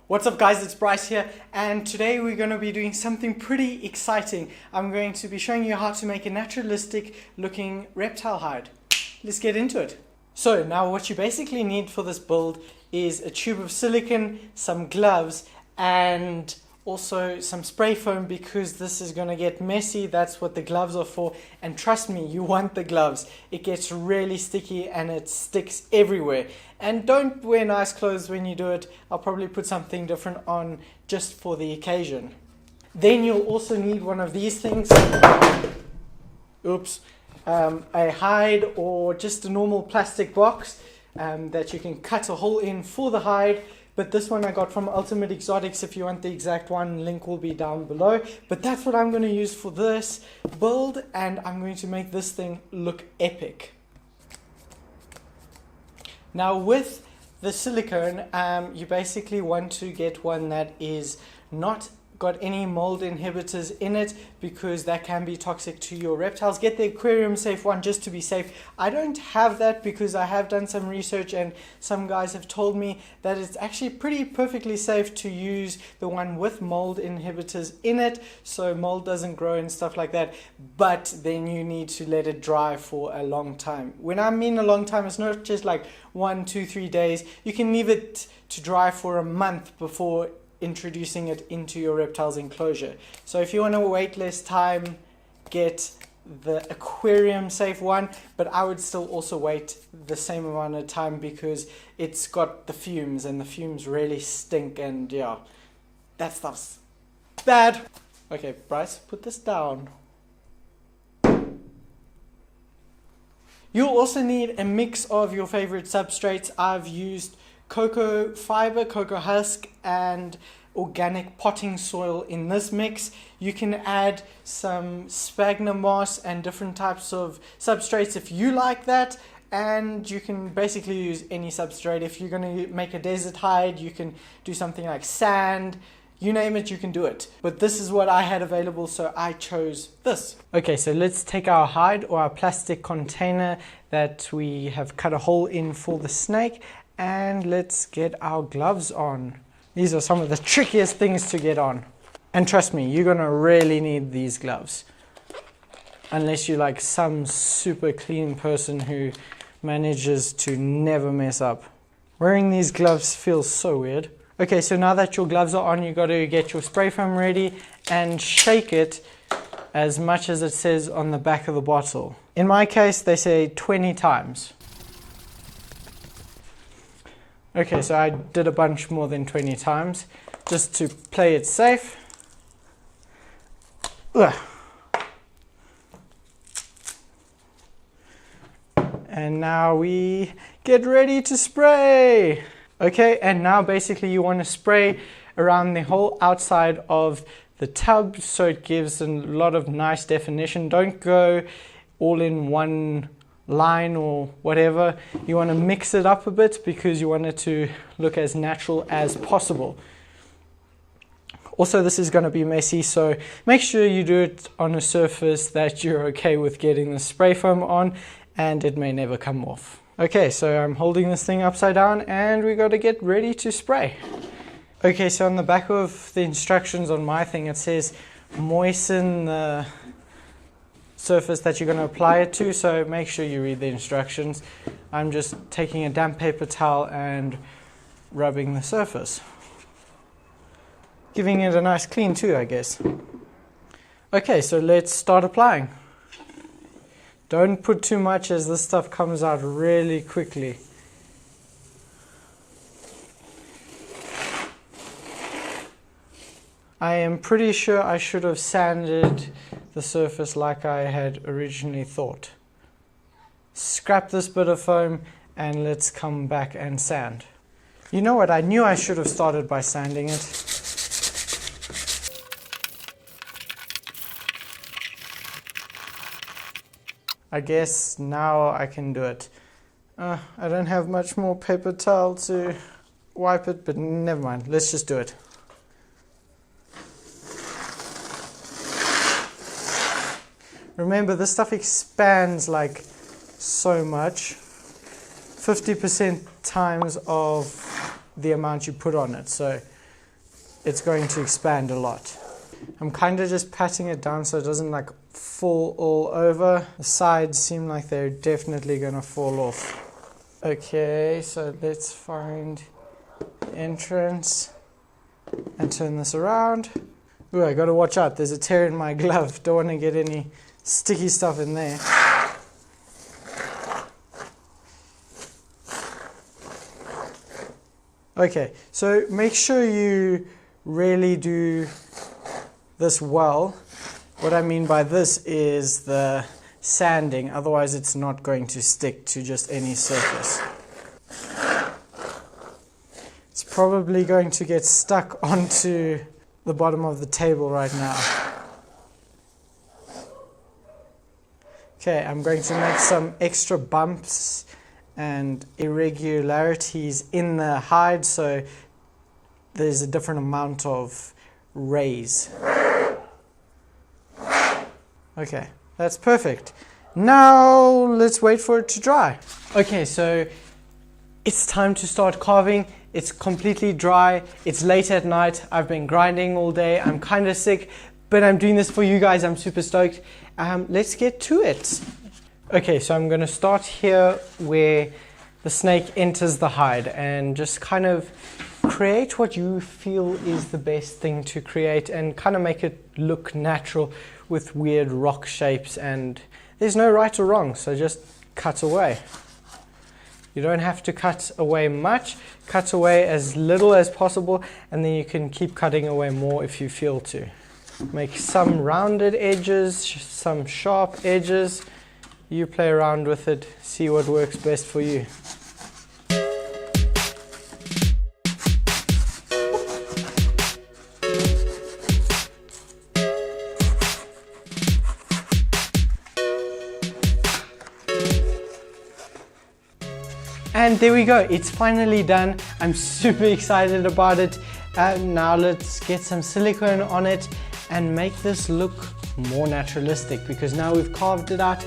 What's up guys, it's Bryce here, and today we're going to be doing something pretty exciting. I'm going to be showing you how to make a naturalistic looking reptile hide. Let's get into it. So now what you basically need for this build is a tube of silicone, some gloves, and also some spray foam, because this is going to get messy. That's what the gloves are for, and trust me, you want the gloves. It gets really sticky and it sticks everywhere. And don't wear nice clothes when you do it. I'll probably put something different on just for the occasion. Then you'll also need one of these things. Oops. A hide or just a normal plastic box that you can cut a hole in for the hide. But this one I got from Ultimate Exotics. If you want the exact one, link will be down below. But that's what I'm going to use for this build, and I'm going to make this thing look epic. Now with the silicone, you basically want to get one that is not got any mold inhibitors in it, because that can be toxic to your reptiles. Get the aquarium safe one just to be safe. I don't have that because I have done some research and some guys have told me that it's actually perfectly safe to use the one with mold inhibitors in it, so mold doesn't grow and stuff like that. But then you need to let it dry for a long time. When I mean a long time, it's not just like 1, 2, 3 days. You can leave it to dry for a month before introducing it into your reptile's enclosure. So if you want to wait less time, get the aquarium safe one, but I would still also wait the same amount of time because it's got the fumes, and the fumes really stink, and yeah, that stuff's bad. Okay, Bryce, put this down. You'll also need a mix of your favorite substrates. I've used cocoa fiber, cocoa husk, and organic potting soil in this mix. You can add some sphagnum moss and different types of substrates if you like that, and you can basically use any substrate. If you're going to make a desert hide, you can do something like sand. You name it, you can do it. But this is what I had available, so I chose this. Okay, so let's take our hide or our plastic container that we have cut a hole in for the snake, and let's get our gloves on. These are some of the trickiest things to get on. And trust me, you're gonna really need these gloves. Unless you're like some super clean person who manages to never mess up. Wearing these gloves feels so weird. Okay, so now that your gloves are on, you gotta get your spray foam ready and shake it as much as it says on the back of the bottle. In my case, they say 20 times. Okay, so I did a bunch more than 20 times, just to play it safe. Ugh. And now we get ready to spray. Okay, and now basically you want to spray around the whole outside of the tub so it gives a lot of nice definition. Don't go all in one line or whatever. You want to mix it up a bit because you want it to look as natural as possible. Also, this is going to be messy, so make sure you do it on a surface that you're okay with getting the spray foam on, and it may never come off. Okay, so I'm holding this thing upside down and we got to get ready to spray. Okay, so on the back of the instructions on my thing, it says moisten the surface that you're going to apply it to, so make sure you read the instructions. I'm just taking a damp paper towel and rubbing the surface, giving it a nice clean too, I guess. Okay, so let's start applying. Don't put too much, as this stuff comes out really quickly. I am pretty sure I should have sanded the surface like I had originally thought. Scrap this bit of foam and let's come back and sand. You know what, I knew I should have started by sanding it. I guess now I can do it. I don't have much more paper towel to wipe it, but never mind, let's just do it. Remember, this stuff expands like so much. 50% times of the amount you put on it. So it's going to expand a lot. I'm kind of just patting it down so it doesn't like fall all over. The sides seem like they're definitely going to fall off. Okay, so let's find the entrance and turn this around. Ooh, I got to watch out. There's a tear in my glove. Don't want to get any sticky stuff in there. Okay, so make sure you really do this well. What I mean by this is the sanding, otherwise it's not going to stick to just any surface. It's probably going to get stuck onto the bottom of the table right now. Okay, I'm going to make some extra bumps and irregularities in the hide so there's a different amount of raise. Okay, that's perfect. Now let's wait for it to dry. Okay, so it's time to start carving. It's completely dry. It's late at night. I've been grinding all day. I'm kind of sick, but I'm doing this for you guys. I'm super stoked. Let's get to it. Okay, so I'm going to start here where the snake enters the hide and just kind of create what you feel is the best thing to create and kind of make it look natural with weird rock shapes, and there's no right or wrong, so just cut away. You don't have to cut away much, cut away as little as possible, and then you can keep cutting away more if you feel to. Make some rounded edges, some sharp edges. You play around with it, see what works best for you. And there we go, it's finally done. I'm super excited about it. Now let's get some silicone on it and make this look more naturalistic, because now we've carved it out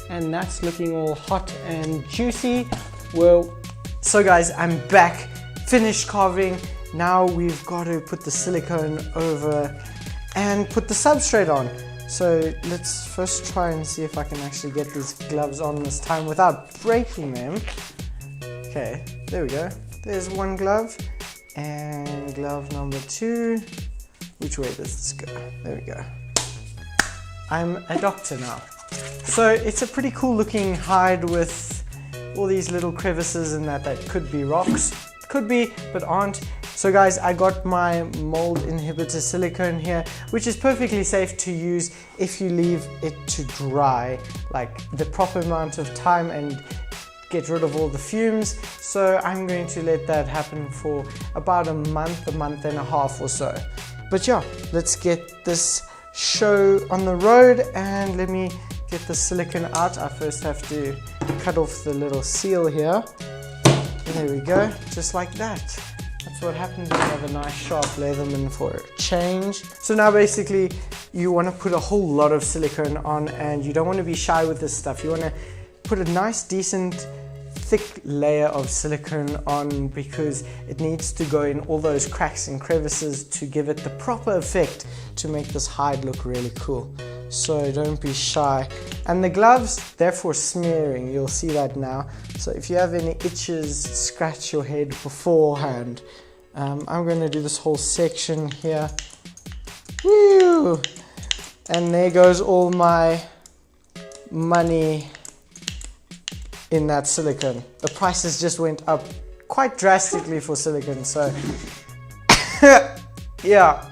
and that's looking all hot and juicy. Well, so guys, I'm back, finished carving. Now we've got to put the silicone over and put the substrate on. So let's first try and see if I can actually get these gloves on this time without breaking them. Okay, there we go. There's one glove, and glove number 2. Which way does this go? There we go. I'm a doctor now. So it's a pretty cool looking hide with all these little crevices in that could be rocks. Could be, but aren't. So guys, I got my mold inhibitor silicone here, which is perfectly safe to use if you leave it to dry, like the proper amount of time and get rid of all the fumes. So I'm going to let that happen for about a month and a half or so. But yeah, let's get this show on the road, and let me get the silicone out. I first have to cut off the little seal here. And there we go, just like that. That's what happens when you have a nice sharp Leatherman for a change. So now basically you want to put a whole lot of silicone on, and you don't want to be shy with this stuff. You want to put a nice decent thick layer of silicone on, because it needs to go in all those cracks and crevices to give it the proper effect to make this hide look really cool. So don't be shy. And the gloves, they're for smearing, you'll see that now. So if you have any itches, scratch your head beforehand. I'm going to do this whole section here. Woo! And there goes all my money in that silicone. The prices just went up quite drastically for silicone, so yeah,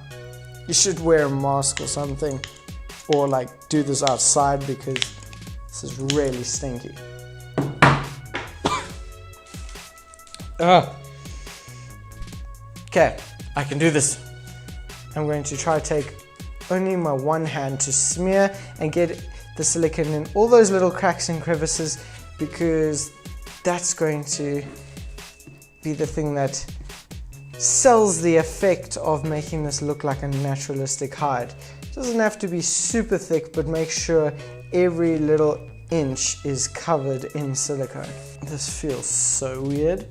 you should wear a mask or something, or like do this outside, because this is really stinky. Okay, I can do this. I'm going to try to take only my one hand to smear and get the silicone in all those little cracks and crevices, because that's going to be the thing that sells the effect of making this look like a naturalistic hide. It doesn't have to be super thick, but make sure every little inch is covered in silicone. This feels so weird,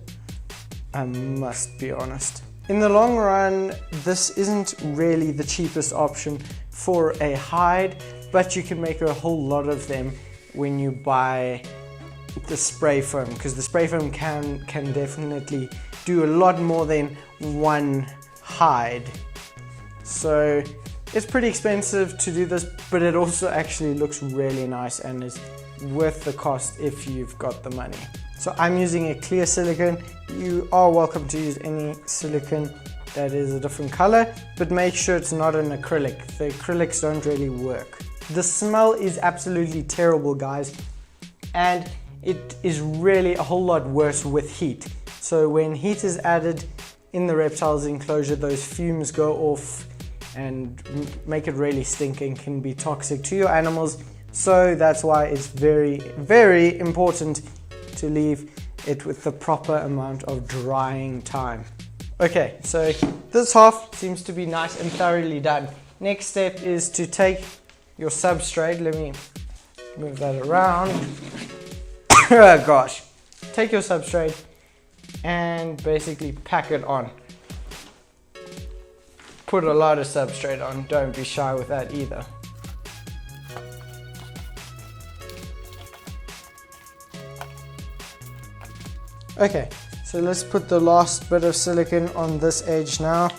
I must be honest. In the long run, this isn't really the cheapest option for a hide, but you can make a whole lot of them when you buy the spray foam, because the spray foam can definitely do a lot more than one hide. So it's pretty expensive to do this, but it also actually looks really nice and is worth the cost if you've got the money. So I'm using a clear silicone. You are welcome to use any silicone that is a different color, but make sure it's not an acrylic. The acrylics don't really work. The smell is absolutely terrible, guys, and it is really a whole lot worse with heat. So when heat is added in the reptile's enclosure, those fumes go off and make it really stink and can be toxic to your animals. So that's why it's very, very important to leave it with the proper amount of drying time. Okay, so this half seems to be nice and thoroughly done. Next step is to take your substrate. Let me move that around. Oh gosh. Take your substrate and basically pack it on. Put a lot of substrate on, don't be shy with that either. Okay, so let's put the last bit of silicone on this edge now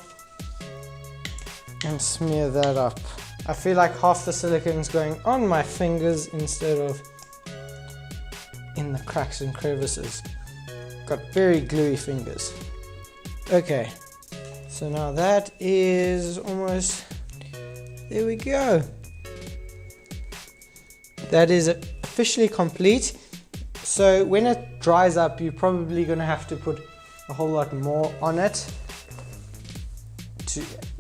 and smear that up. I feel like half the silicone is going on my fingers instead of in the cracks and crevices. Got very gluey fingers. Okay, so now that is almost, there we go. That is officially complete. So when it dries up, you're probably going to have to put a whole lot more on it,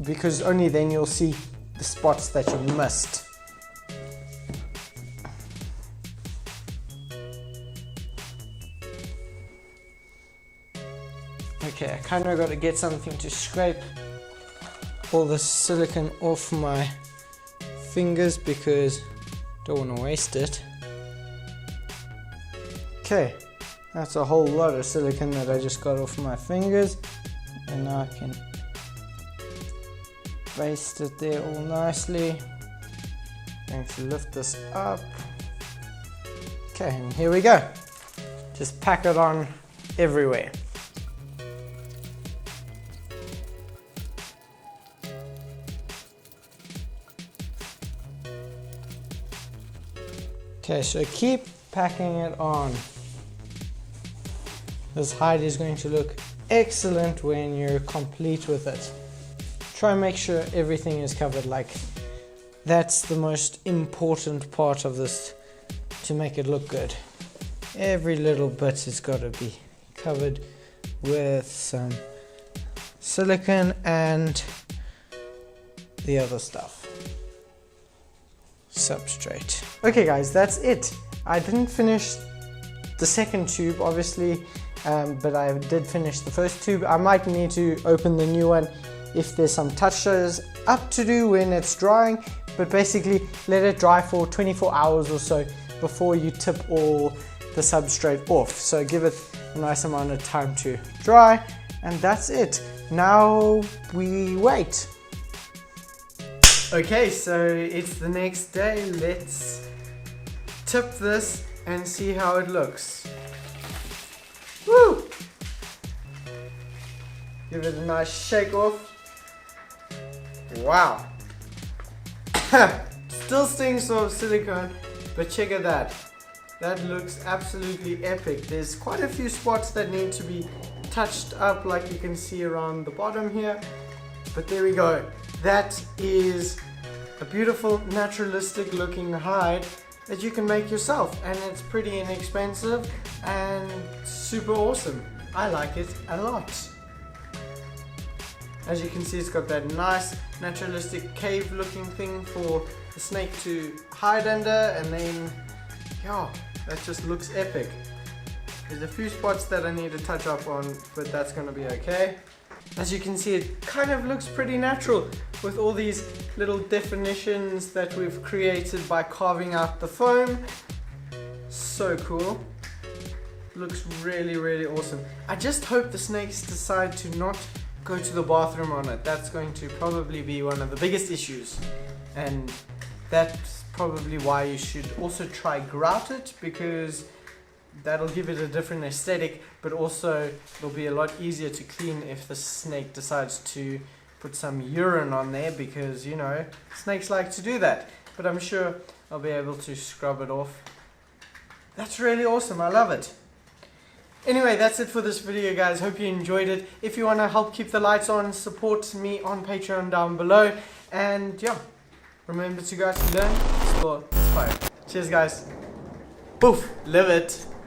because only then you'll see the spots that you missed. Okay, I kind of got to get something to scrape all the silicone off my fingers because I don't want to waste it. Okay, that's a whole lot of silicone that I just got off my fingers, and now I can baste it there all nicely. Going to lift this up. Okay, and here we go. Just pack it on everywhere. Okay, so keep packing it on. This hide is going to look excellent when you're complete with it. Try and make sure everything is covered, like that's the most important part of this to make it look good. Every little bit has got to be covered with some silicone and the other stuff. Substrate. Okay guys, that's it. I didn't finish the second tube obviously, but I did finish the first tube. I might need to open the new one if there's some touches up to do when it's drying, but basically let it dry for 24 hours or so before you tip all the substrate off. So give it a nice amount of time to dry, and that's it. Now we wait. Okay, so it's the next day. Let's tip this and see how it looks. Woo! Give it a nice shake off. Wow. Still stinks of silicone, but check at that. That looks absolutely epic. There's quite a few spots that need to be touched up, like you can see around the bottom here. But there we go. That is a beautiful naturalistic looking hide that you can make yourself, and it's pretty inexpensive and super awesome. I like it a lot. As you can see, it's got that nice naturalistic cave looking thing for the snake to hide under, and then yeah, that just looks epic. There's a few spots that I need to touch up on, but that's gonna be okay. As you can see, it kind of looks pretty natural with all these little definitions that we've created by carving out the foam. So cool. Looks really, really awesome. I just hope the snakes decide to not go to the bathroom on it. That's going to probably be one of the biggest issues, and that's probably why you should also try grout it, because that'll give it a different aesthetic, but also it'll be a lot easier to clean if the snake decides to put some urine on there, because you know snakes like to do that. But I'm sure I'll be able to scrub it off. That's really awesome. I love it. Anyway, that's it for this video, guys. Hope you enjoyed it. If you want to help keep the lights on, support me on Patreon down below. And yeah, remember to go out and learn, explore, inspire. Cheers, guys. Poof, live it.